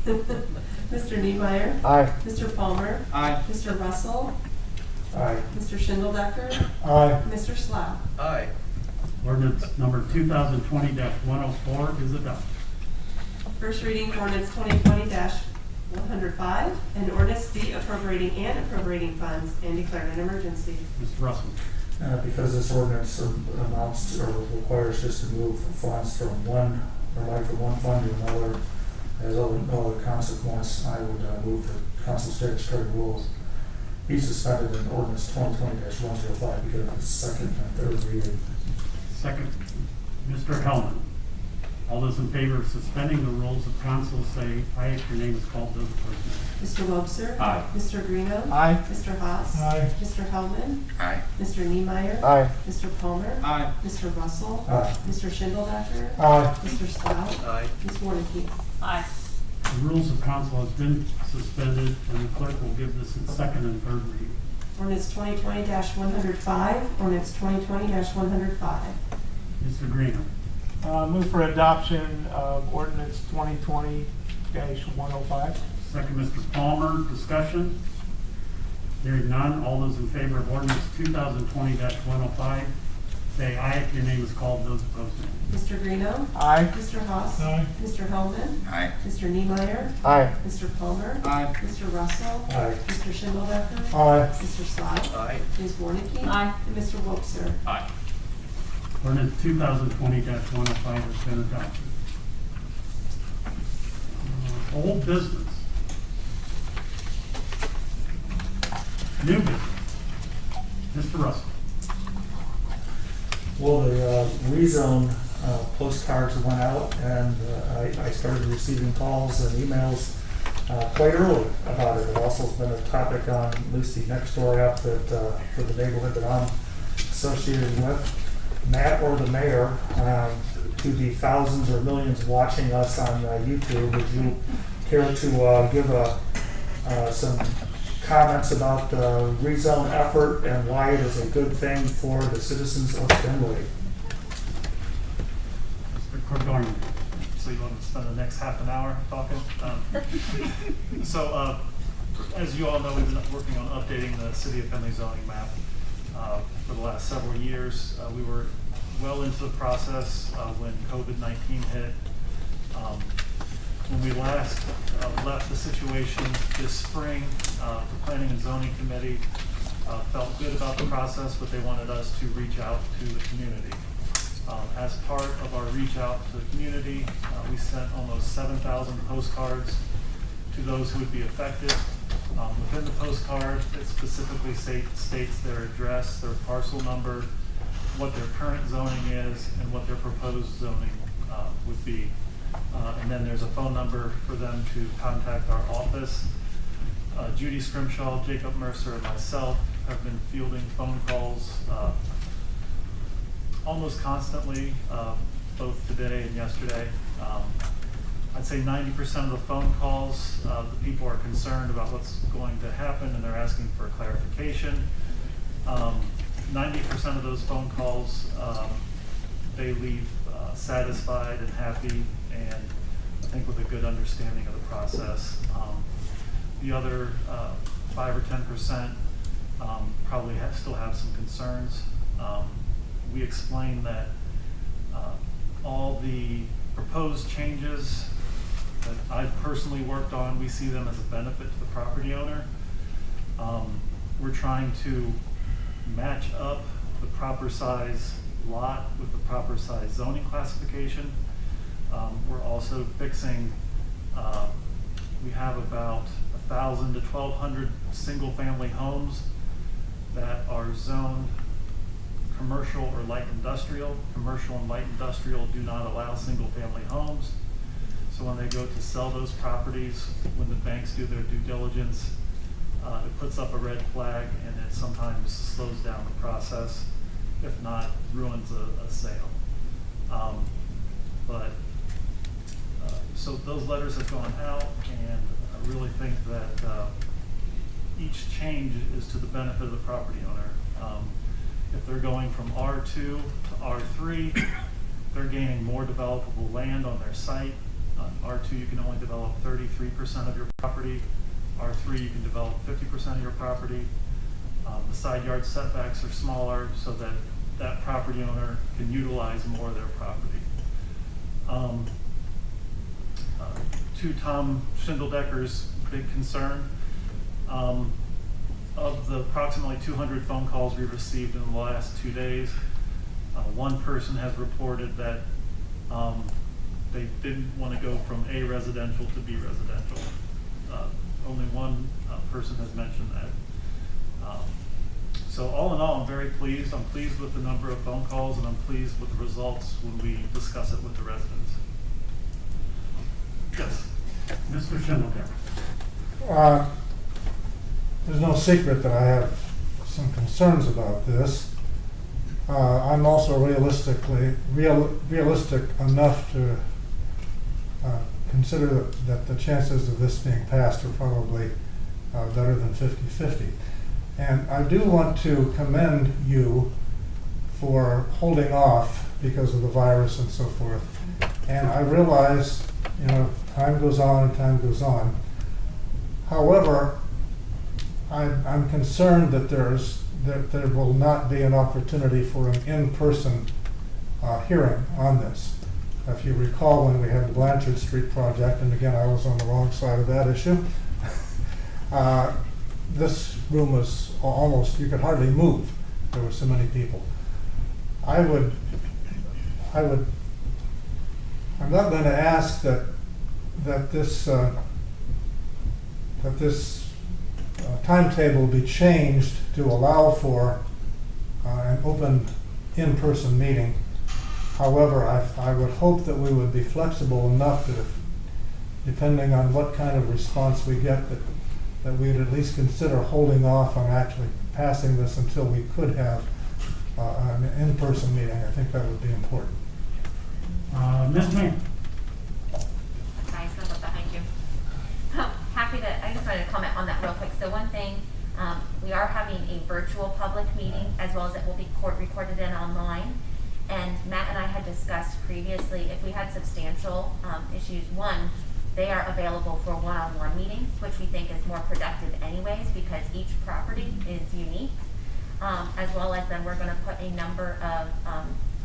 was. Mr. Niemeyer. Aye. Mr. Palmer. Aye. Mr. Russell. Aye. Mr. Schindeldecker. Aye. Mr. Slough. Aye. Ordinance number 2020-104 is adopted. First reading for ordinance 2020-105, an ordinance de-appropriating and appropriating funds and declaring an emergency. Mr. Russell? Because this ordinance amounts to, or requires just to move funds from one fund to another, as no other consequence, I would move the council statutory rules be suspended in ordinance 2020-105 because of its second and third reading. Second, Mr. Hellman. All those in favor of suspending the rules of council, say aye if your name is called. Those opposed, nay. Mr. Wobser. Aye. Mr. Greeno. Aye. Mr. Haas. Aye. Mr. Hellman. Aye. Mr. Niemeyer. Aye. Mr. Palmer. Aye. Mr. Russell. Aye. Mr. Schindeldecker. Aye. Mr. Slough. Aye. Ms. Warnicki. Aye. The rules of council has been suspended, and the clerk will give this its second and third reading. Ordinance 2020-105, ordinance 2020-105. Mr. Greeno? Move for adoption of ordinance 2020-105. 2020-105. Second, Mr. Palmer, discussion. Hearing none, all those in favor of ordinance 2020-105, say aye if your name is called. Those opposed, nay. Mr. Greeno. Aye. Mr. Haas. Aye. Mr. Hellman. Aye. Mr. Niemeyer. Aye. Mr. Palmer. Aye. Mr. Russell. Aye. Mr. Schindledecker. Aye. Mr. Sly. Aye. Ms. Warnicki. Aye. And Mr. Wobser. Aye. Ordinance 2020-105 has been adopted. Old business. New business. Mr. Russell. Well, the rezone postcards went out, and I started receiving calls and emails quite early about it. It also has been a topic on at least the next door app that for the neighborhood that I'm associated with. Matt or the mayor, to the thousands or millions watching us on YouTube, would you care to give some comments about the rezone effort and why it is a good thing for the citizens of Findlay? Mr. Cordonier. So you want to spend the next half an hour talking? As you all know, we've been working on updating the City of Findlay zoning map for the last several years. We were well into the process when COVID-19 hit. When we last left the situation this spring, the Planning and Zoning Committee felt good about the process, but they wanted us to reach out to the community. As part of our reach out to the community, we sent almost 7,000 postcards to those who would be affected. Within the postcard, it specifically states their address, their parcel number, what their current zoning is, and what their proposed zoning would be. And then there's a phone number for them to contact our office. Judy Scrimshaw, Jacob Mercer, and myself have been fielding phone calls almost constantly, both today and yesterday. I'd say 90% of the phone calls, the people are concerned about what's going to happen and they're asking for clarification. 90% of those phone calls, they leave satisfied and happy, and I think with a good understanding of the process. The other 5 or 10% probably still have some concerns. We explained that all the proposed changes that I've personally worked on, we see them as a benefit to the property owner. We're trying to match up the proper size lot with the proper size zoning classification. We're also fixing, we have about 1,000 to 1,200 single family homes that are zoned commercial or light industrial. Commercial and light industrial do not allow single family homes. So when they go to sell those properties, when the banks do their due diligence, it puts up a red flag, and it sometimes slows down the process, if not ruins a sale. So those letters have gone out, and I really think that each change is to the benefit of the property owner. If they're going from R2 to R3, they're gaining more developable land on their site. On R2, you can only develop 33% of your property. R3, you can develop 50% of your property. The side yard setbacks are smaller so that that property owner can utilize more of their property. To Tom Schindledecker's big concern, of the approximately 200 phone calls we received in the last 2 days, one person has reported that they didn't want to go from A residential to B residential. Only one person has mentioned that. So all in all, I'm very pleased. I'm pleased with the number of phone calls, and I'm pleased with the results when we discuss it with the residents. Yes. Mr. Schindledecker. There's no secret that I have some concerns about this. I'm also realistic enough to consider that the chances of this being passed are probably better than 50-50. And I do want to commend you for holding off because of the virus and so forth. And I realize, time goes on and time goes on. However, I'm concerned that there will not be an opportunity for an in-person hearing on this. If you recall, when we had the Blanchard Street project, and again, I was on the wrong side of that issue, this room was almost, you could hardly move. There were so many people. I'm not going to ask that this timetable be changed to allow for an open in-person meeting. However, I would hope that we would be flexible enough that if, depending on what kind of response we get, that we would at least consider holding off on actually passing this until we could have an in-person meeting. I think that would be important. Ms. Mayor? Guys, I'll go behind you. I just wanted to comment on that real quick. So one thing, we are having a virtual public meeting as well as it will be recorded and online. And Matt and I had discussed previously if we had substantial issues. One, they are available for one-on-one meetings, which we think is more productive anyways because each property is unique. As well as then we're going to put a number of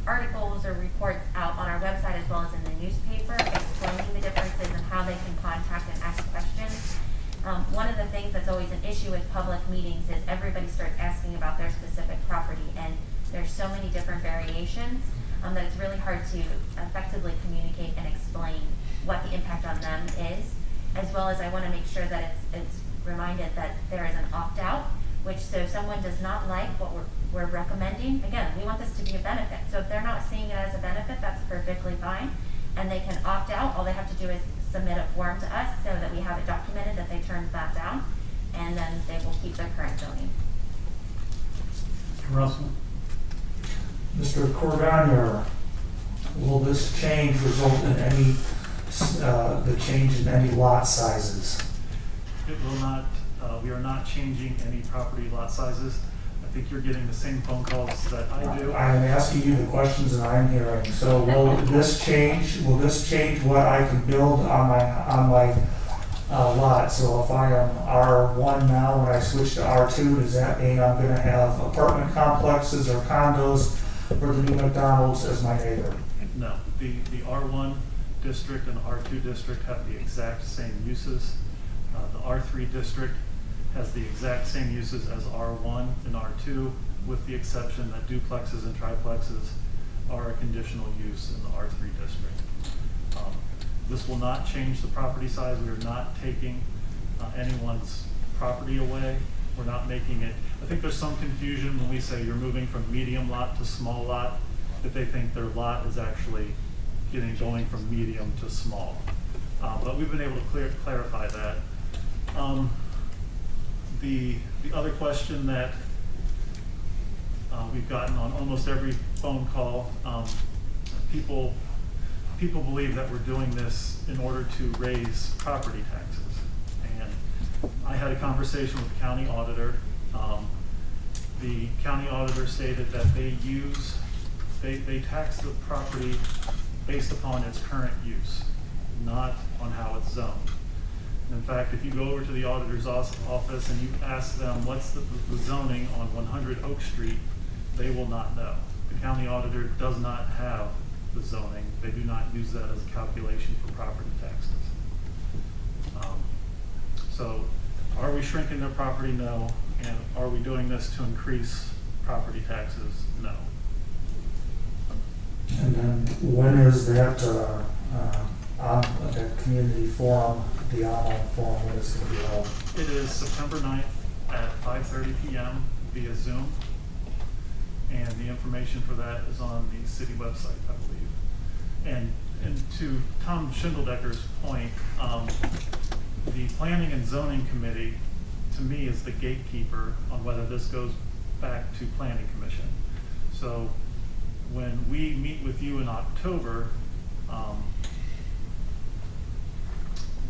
articles or reports out on our website as well as in the newspaper explaining the differences and how they can contact and ask questions. One of the things that's always an issue with public meetings is everybody starts asking about their specific property, and there's so many different variations that it's really hard to effectively communicate and explain what the impact on them is, as well as I want to make sure that it's reminded that there is an opt-out, which so if someone does not like what we're recommending, again, we want this to be a benefit. So if they're not seeing it as a benefit, that's perfectly fine, and they can opt out. All they have to do is submit a form to us so that we have it documented that they turned that down, and then they will keep their current zoning. Russell? Mr. Cordonier, will this change result in any, the change in any lot sizes? It will not, we are not changing any property lot sizes. I think you're getting the same phone calls that I do. I'm asking you the questions that I'm hearing. So will this change what I can build on my lot? So if I am R1 now, when I switch to R2, does that mean I'm going to have apartment complexes or condos for the new McDonald's as my neighbor? No, the R1 district and the R2 district have the exact same uses. The R3 district has the exact same uses as R1 and R2, with the exception that duplexes and triplexes are a conditional use in the R3 district. This will not change the property size. We are not taking anyone's property away. We're not making it, I think there's some confusion when we say you're moving from medium lot to small lot, that they think their lot is actually going from medium to small. But we've been able to clarify that. The other question that we've gotten on almost every phone call, people believe that we're doing this in order to raise property taxes. And I had a conversation with the county auditor. The county auditor stated that they tax the property based upon its current use, not on how it's zoned. In fact, if you go over to the auditor's office and you ask them what's the zoning on 100 Oak Street, they will not know. The county auditor does not have the zoning. They do not use that as a calculation for property taxes. So are we shrinking their property? No. And are we doing this to increase property taxes? No. And then when is that community forum, the online forum, when is it going to be held? It is September 9th at 5:30 p.m. via Zoom. And the information for that is on the city website, I believe. And to Tom Schindeldecker's point, the Planning and Zoning Committee, to me, is the gatekeeper on whether this goes back to Planning Commission. So when we meet with you in October,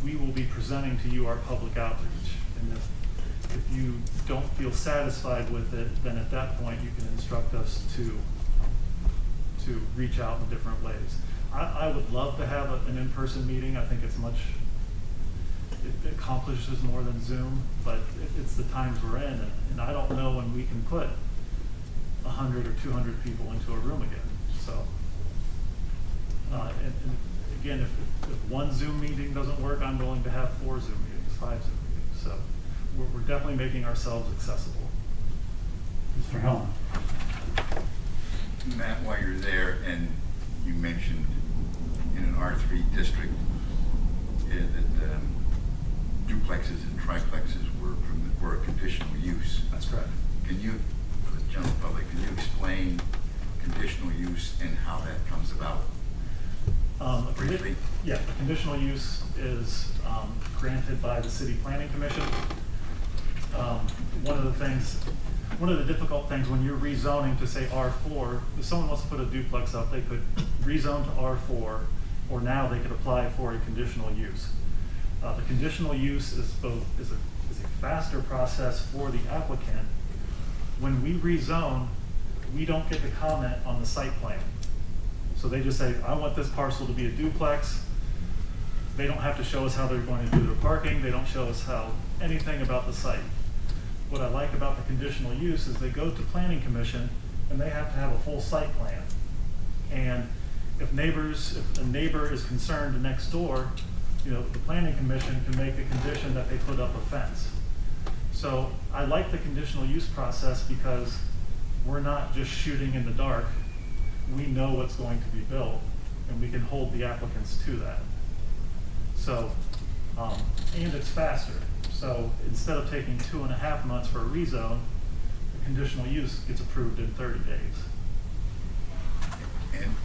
we will be presenting to you our public outreach. And if you don't feel satisfied with it, then at that point you can instruct us to reach out in different ways. I would love to have an in-person meeting. I think it's much, it accomplishes more than Zoom, but it's the times we're in, and I don't know when we can put 100 or 200 people into a room again. So, and again, if one Zoom meeting doesn't work, I'm willing to have 4 Zoom meetings, 5 Zoom meetings. So we're definitely making ourselves accessible. Mr. Hellman. Matt, while you're there, and you mentioned in an R3 district that duplexes and triplexes were a conditional use. That's correct. Can you, for the general public, can you explain conditional use and how that comes about? Briefly? Yeah, a conditional use is granted by the City Planning Commission. One of the difficult things when you're rezoning to say R4, if someone wants to put a duplex up, they could rezone to R4, or now they could apply for a conditional use. The conditional use is a faster process for the applicant. When we rezone, we don't get to comment on the site plan. So they just say, I want this parcel to be a duplex. They don't have to show us how they're going to do their parking. They don't show us anything about the site. What I like about the conditional use is they go to Planning Commission and they have to have a full site plan. And if a neighbor is concerned next door, the Planning Commission can make a condition that they put up a fence. So I like the conditional use process because we're not just shooting in the dark. We know what's going to be built, and we can hold the applicants to that. So, and it's faster. So instead of taking 2.5 months for a rezone, the conditional use gets approved in 30 days.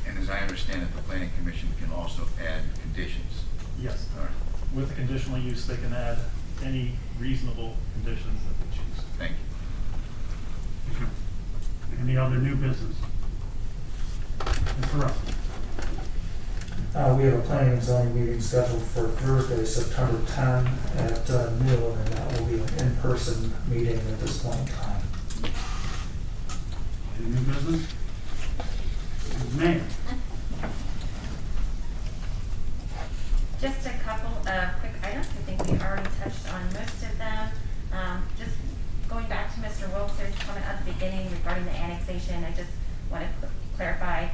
And as I understand it, the Planning Commission can also add conditions. Yes. All right. With the conditional use, they can add any reasonable conditions that they choose. Thank you. Any other new business? Mr. Russell. We have a planning and zoning meeting scheduled for Thursday, September 10 at noon, and that will be an in-person meeting at this point in time. Any new business? Mayor. Just a couple of quick items. I think we already touched on most of them. Just going back to Mr. Wiltzer's comment at the beginning regarding the annexation, I just want to clarify.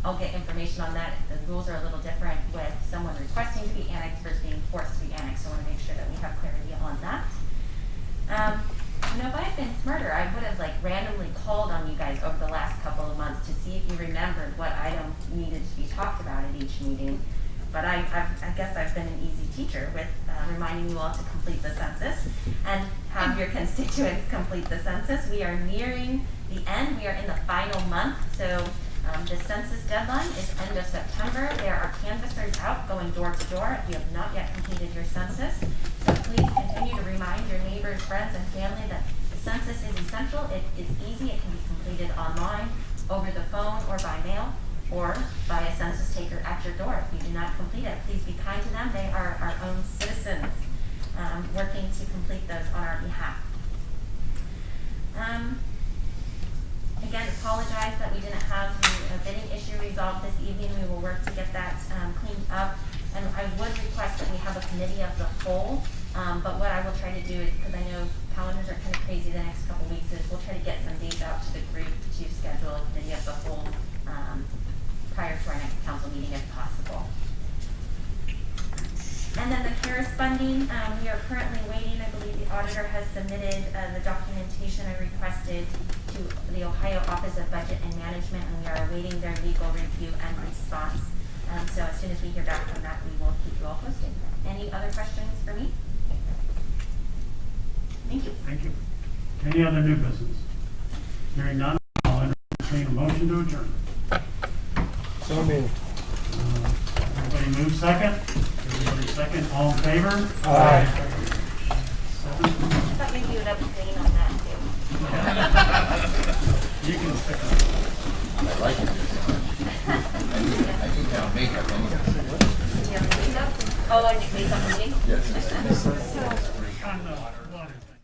I'll get information on that. The rules are a little different with someone requesting to be annexed versus being forced to be annexed. So I want to make sure that we have clarity on that. If I had been smarter, I would have randomly called on you guys over the last couple of months to see if you remembered what item needed to be talked about at each meeting. But I guess I've been an easy teacher with reminding you all to complete the census and have your constituents complete the census. We are nearing the end. We are in the final month. So the census deadline is end of September. There are canvassers out going door to door if you have not yet completed your census. So please continue to remind your neighbors, friends, and family that the census is essential. It is easy. It can be completed online, over the phone, or by mail, or by a census taker at your door. If you do not complete it, please be kind to them. They are our own citizens working to complete those on our behalf. Again, apologize that we didn't have the bidding issue resolved this evening. We will work to get that cleaned up. And I would request that we have a committee of the whole. But what I will try to do is, because I know calendars are kind of crazy the next couple weeks, is we'll try to get some dates out to the group to schedule a committee of the whole prior to our next council meeting if possible. And then the CARES funding, we are currently waiting. I believe the auditor has submitted the documentation I requested to the Ohio Office of Budget and Management, and we are awaiting their legal review and response. So as soon as we hear back from that, we will keep you all posted. Any other questions for me? Thank you. Thank you. Any other new business? Hearing none, I'll entertain a motion to adjourn. So moved. Everybody move second. Everybody second. All in favor? Aye. I thought maybe you would abstain on that too. You can stick it. I like it so much. I think that'll make up anything. Do you have a makeup? Oh, and makeup meeting? Yes. On the water thing.